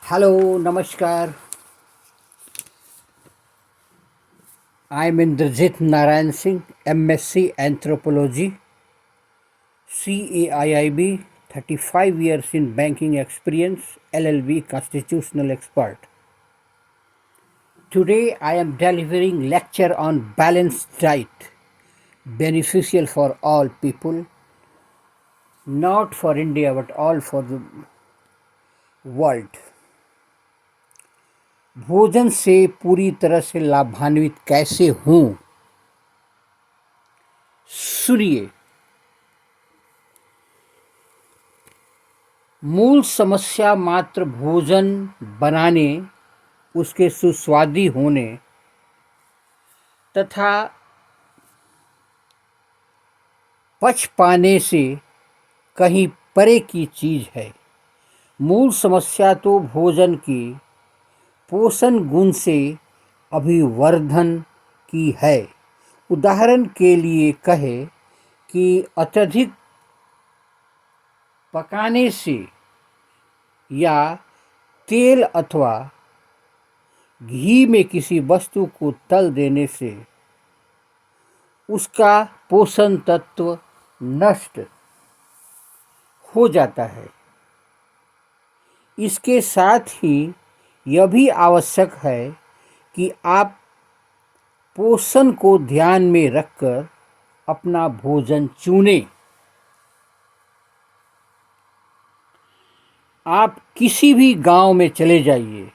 Hello, नमस्कार। I am Indrajit Narayan Singh, MSc anthropology, CAIIB, 35 years in banking experience, LLB constitutional expert. Today I am delivering lecture on balanced diet, beneficial for all people, not for India but all for the world. भोजन से पूरी तरह से लाभान्वित कैसे हूँ? सुनिए। मूल समस्या मात्र भोजन बनाने, उसके सुस्वादी होने तथा पच पाने से कहीं परे की चीज है। मूल समस्या तो भोजन के पोषण गुण से अभिवर्धन की है। उदाहरण के लिए कहे कि अत्यधिक पकाने से या तेल अथवा घी में किसी वस्तु को तल देने से उसका पोषण तत्व नष्ट हो जाता है। इसके साथ ही यह भी आवश्यक है कि आप पोषण को ध्यान में रखकर अपना भोजन चुनें। आप किसी भी गांव में चले जाइए,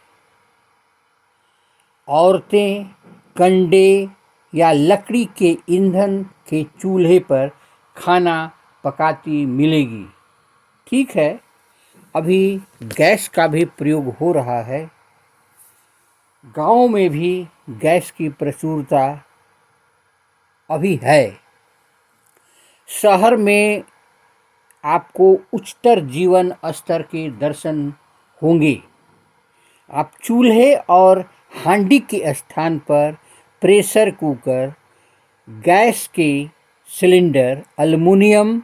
औरतें कंडे या लकड़ी के ईंधन के चूल्हे पर खाना पकाती मिलेगी। ठीक है, अभी गैस का भी प्रयोग हो रहा है। गांव में भी गैस की प्रचुरता अभी है। शहर में आपको उच्चतर जीवन स्तर के दर्शन होंगे। आप चूल्हे और हांडी के स्थान पर प्रेशर कुकर, गैस के सिलेंडर, एल्युमिनियम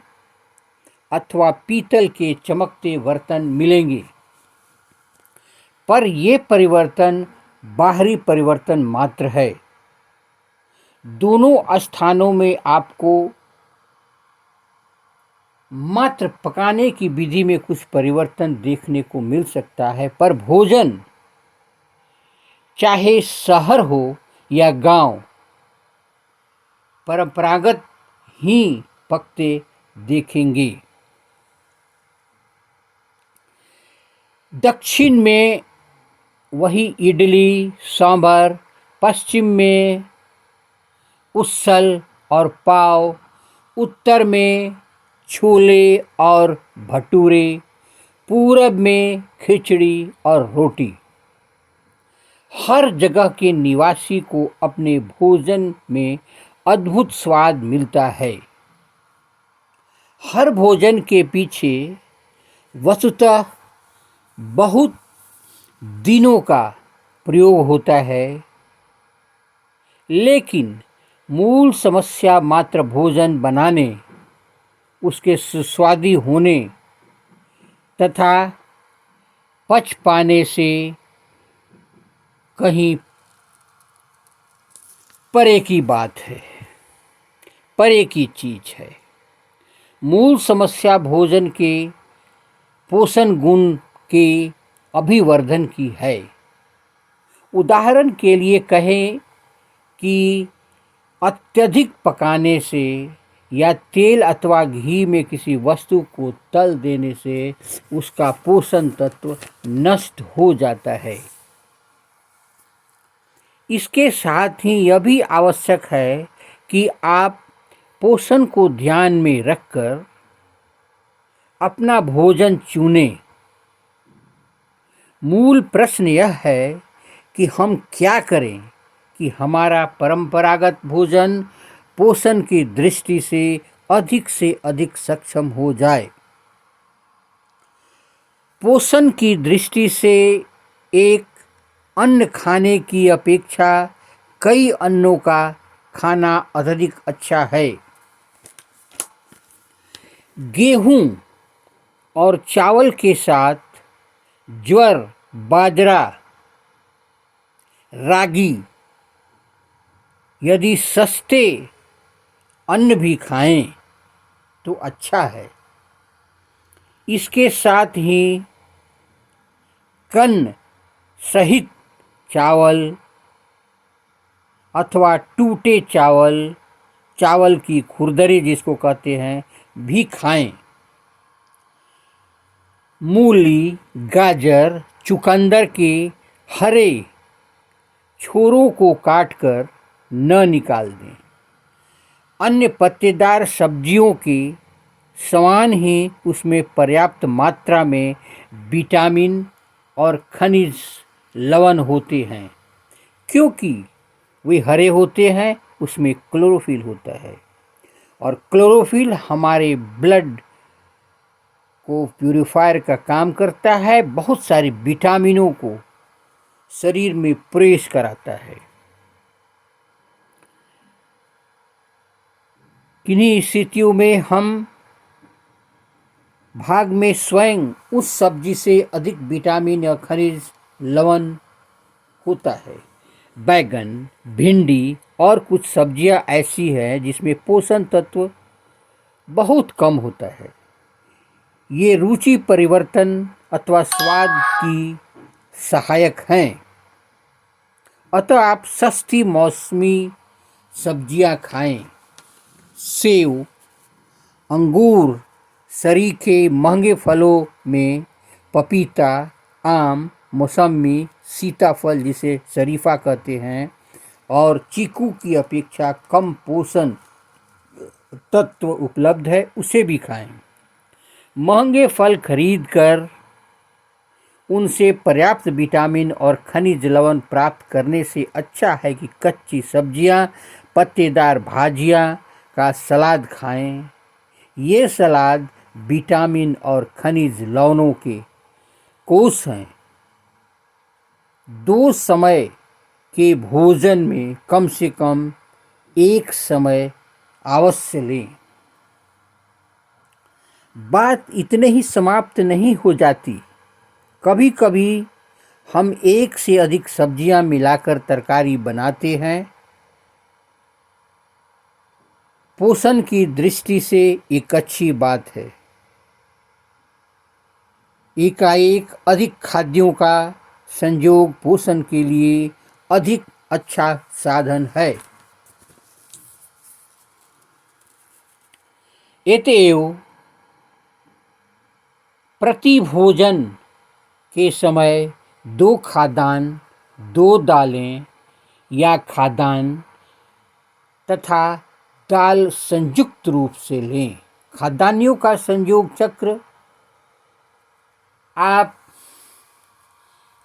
अथवा पीतल के चमकते बर्तन मिलेंगे। पर ये परिवर्तन बाहरी परिवर्तन मात्र है। दोनों स्थानों में आपको मात्र पकाने की विधि में कुछ परिवर्तन देखने को मिल सकता है, पर भोजन चाहे शहर हो या गांव परंपरागत ही पकते देखेंगे। दक्षिण में वही इडली सांभर, पश्चिम में उसल और पाव, उत्तर में छोले और भटूरे, पूरब में खिचड़ी और रोटी। हर जगह के निवासी को अपने भोजन में अद्भुत स्वाद मिलता है। हर भोजन के पीछे वस्तुतः बहुत दिनों का प्रयोग होता है, लेकिन मूल समस्या मात्र भोजन बनाने, उसके सुस्वादी होने तथा पच पाने से कहीं परे की बात है, परे की चीज है। मूल समस्या भोजन के पोषण गुण के अभिवर्धन की है। उदाहरण के लिए कहें कि अत्यधिक पकाने से या तेल अथवा घी में किसी वस्तु को तल देने से उसका पोषण तत्व नष्ट हो जाता है। इसके साथ ही यह भी आवश्यक है कि आप पोषण को ध्यान में रखकर अपना भोजन चुनें। मूल प्रश्न यह है कि हम क्या करें कि हमारा परंपरागत भोजन पोषण की दृष्टि से अधिक सक्षम हो जाए। पोषण की दृष्टि से एक अन्न खाने की अपेक्षा कई अन्नों का खाना अत्यधिक अच्छा है। गेहूं और चावल के साथ ज्वार बाजरा, रागी यदि सस्ते अन्न भी खाएं तो अच्छा है। इसके साथ ही कन्न सहित चावल अथवा टूटे चावल, चावल की खुरदरी जिसको कहते हैं, भी खाएं। मूली, गाजर, चुकंदर के हरे छोरों को काटकर न निकाल दें। अन्य पत्तेदार सब्जियों के समान ही उसमें पर्याप्त मात्रा में विटामिन और खनिज लवण होते हैं। क्योंकि वे हरे होते हैं, उसमें क्लोरोफिल होता है और क्लोरोफिल हमारे ब्लड को प्यूरिफायर का काम करता है, बहुत सारी विटामिनों को शरीर में प्रवेश कराता है। किन्हीं स्थितियों में हम भाग में स्वयं उस सब्जी से अधिक विटामिन या खनिज लवण होता है। बैगन, भिंडी और कुछ सब्जियां ऐसी हैं जिसमें पोषण तत्व बहुत कम होता है। ये रुचि परिवर्तन अथवा स्वाद की सहायक हैं। अतः आप सस्ती मौसमी सब्जियां खाएं। सेब, अंगूर, सरीखे महंगे फलों में पपीता, आम, मौसमी, सीताफल जिसे शरीफा कहते हैं, और चीकू की अपेक्षा कम पोषण तत्व उपलब्ध है, उसे भी खाएं। महंगे फल खरीदकर उनसे पर्याप्त विटामिन और खनिज लवण प्राप्त करने से अच्छा है कि कच्ची सब्जियां, पत्तेदार भाजियां का सलाद खाएं। ये सलाद विटामिन और खनिज लवणों के कोष हैं। 2 समय के भोजन में कम से कम 1 समय अवश्य लें। बात इतने ही समाप्त नहीं हो जाती। कभी कभी हम एक से अधिक सब्जियां मिलाकर तरकारी बनाते हैं। पोषण की दृष्टि से एक अच्छी बात है। एकाएक अधिक खाद्यों का संयोग पोषण के लिए अधिक अच्छा साधन है। अतएव प्रति भोजन के समय 2 खाद्यान्न, 2 दालें या खाद्यान्न तथा दाल संयुक्त रूप से लें। खाद्यान्नों का संयोग चक्र आप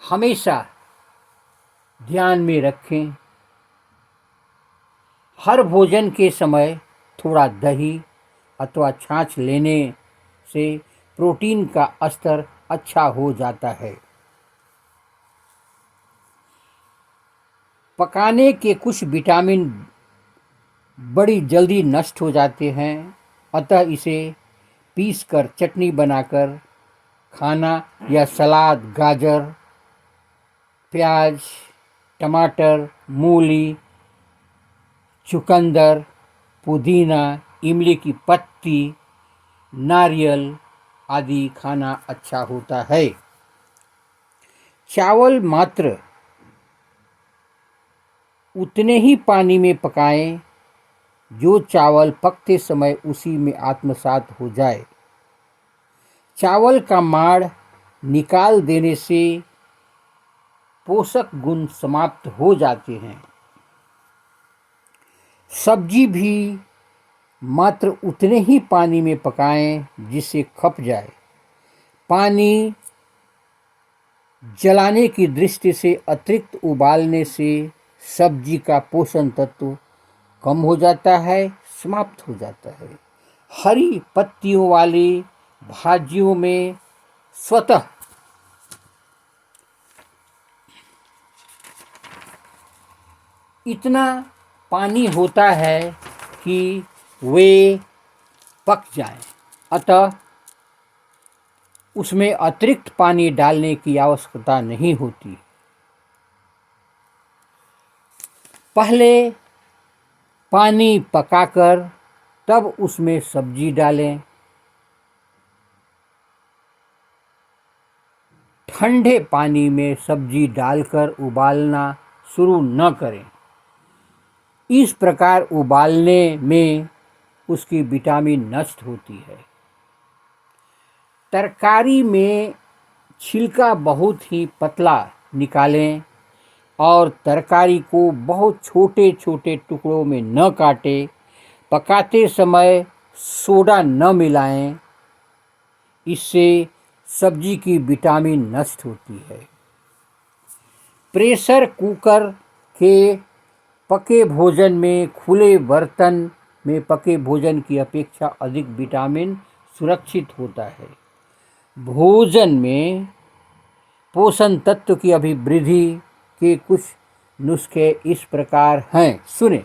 हमेशा ध्यान में रखें। हर भोजन के समय थोड़ा दही अथवा छाछ लेने से प्रोटीन का स्तर अच्छा हो जाता है। पकाने के कुछ विटामिन बड़ी जल्दी नष्ट हो जाते हैं, अतः इसे पीसकर चटनी बनाकर खाना या सलाद गाजर, प्याज, टमाटर, मूली, चुकंदर, पुदीना, इमली की पत्ती, नारियल आदि खाना अच्छा होता है। चावल मात्र उतने ही पानी में पकाएं जो चावल पकते समय उसी में आत्मसात हो जाए। चावल का माड़ निकाल देने से पोषक गुण समाप्त हो जाते हैं। सब्जी भी मात्र उतने ही पानी में पकाएं जिससे खप जाए। पानी जलाने की दृष्टि से अतिरिक्त उबालने से सब्जी का पोषण तत्व कम हो जाता है, समाप्त हो जाता है। हरी पत्तियों वाली भाजियों में स्वतः इतना पानी होता है कि वे पक जाएं। अतः उसमें अतिरिक्त पानी डालने की आवश्यकता नहीं होती। पहले पानी पकाकर तब उसमें सब्जी डालें। ठंडे पानी में सब्जी डालकर उबालना शुरू न करें। इस प्रकार उबालने में उसकी विटामिन नष्ट होती है। तरकारी में छिलका बहुत ही पतला निकालें और तरकारी को बहुत छोटे छोटे टुकड़ों में न काटें। पकाते समय सोडा न मिलाएं, इससे सब्जी की विटामिन नष्ट होती है। प्रेशर कुकर के पके भोजन में खुले बर्तन में पके भोजन की अपेक्षा अधिक विटामिन सुरक्षित होता है। भोजन में पोषण तत्व की अभिवृद्धि के कुछ नुस्खे इस प्रकार हैं, सुने।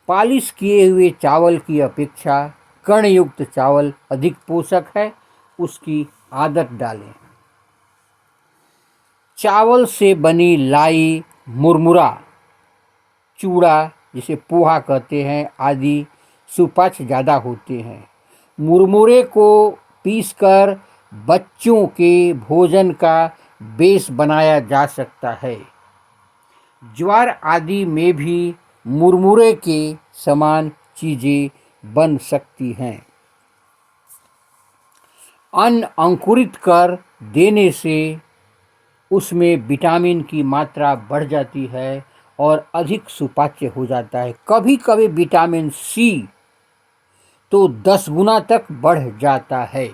पालिश किए हुए चावल की अपेक्षा कणयुक्त चावल अधिक पोषक है, उसकी आदत डालें। चावल से बनी लाई, मुरमुरा, चूड़ा जिसे पोहा कहते हैं आदि सुपाच्य ज़्यादा होते हैं। मुरमुरे को पीसकर बच्चों के भोजन का बेस बनाया जा सकता है। ज्वार आदि में भी मुरमुरे के समान चीज़ें बन सकती हैं। अन्न अंकुरित कर देने से उसमें विटामिन की मात्रा बढ़ जाती है और अधिक सुपाच्य हो जाता है। कभी कभी विटामिन सी तो 10 गुना तक बढ़ जाता है।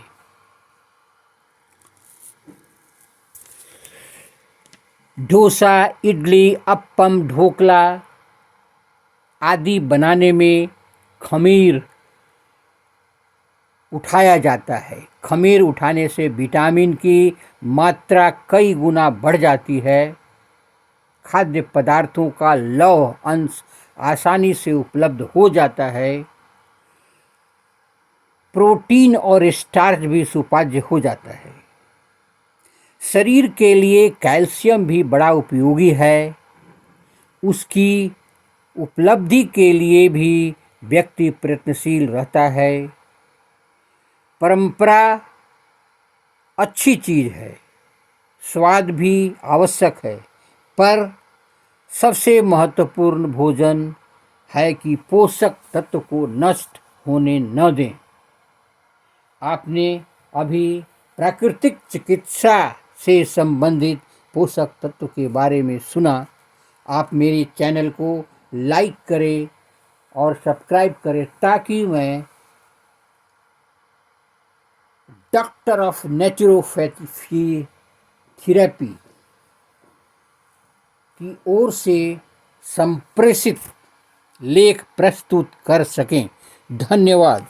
डोसा, इडली, अप्पम, ढोकला आदि बनाने में खमीर उठाया जाता है। खमीर उठाने से विटामिन की मात्रा कई गुना बढ़ जाती है। खाद्य पदार्थों का लौह अंश आसानी से उपलब्ध हो जाता है। प्रोटीन और स्टार्च भी सुपाच्य हो जाता है। शरीर के लिए कैल्शियम भी बड़ा उपयोगी है। उसकी उपलब्धि के लिए भी व्यक्ति प्रयत्नशील रहता है। परंपरा अच्छी चीज़ है, स्वाद भी आवश्यक है, पर सबसे महत्वपूर्ण भोजन है कि पोषक तत्व को नष्ट होने न दें। आपने अभी प्राकृतिक चिकित्सा से संबंधित पोषक तत्व के बारे में सुना। आप मेरे चैनल को लाइक करें और सब्सक्राइब करें ताकि मैं डॉक्टर ऑफ नेचुरोपैथी थेरेपी की ओर से संप्रेषित लेख प्रस्तुत कर सकें। धन्यवाद।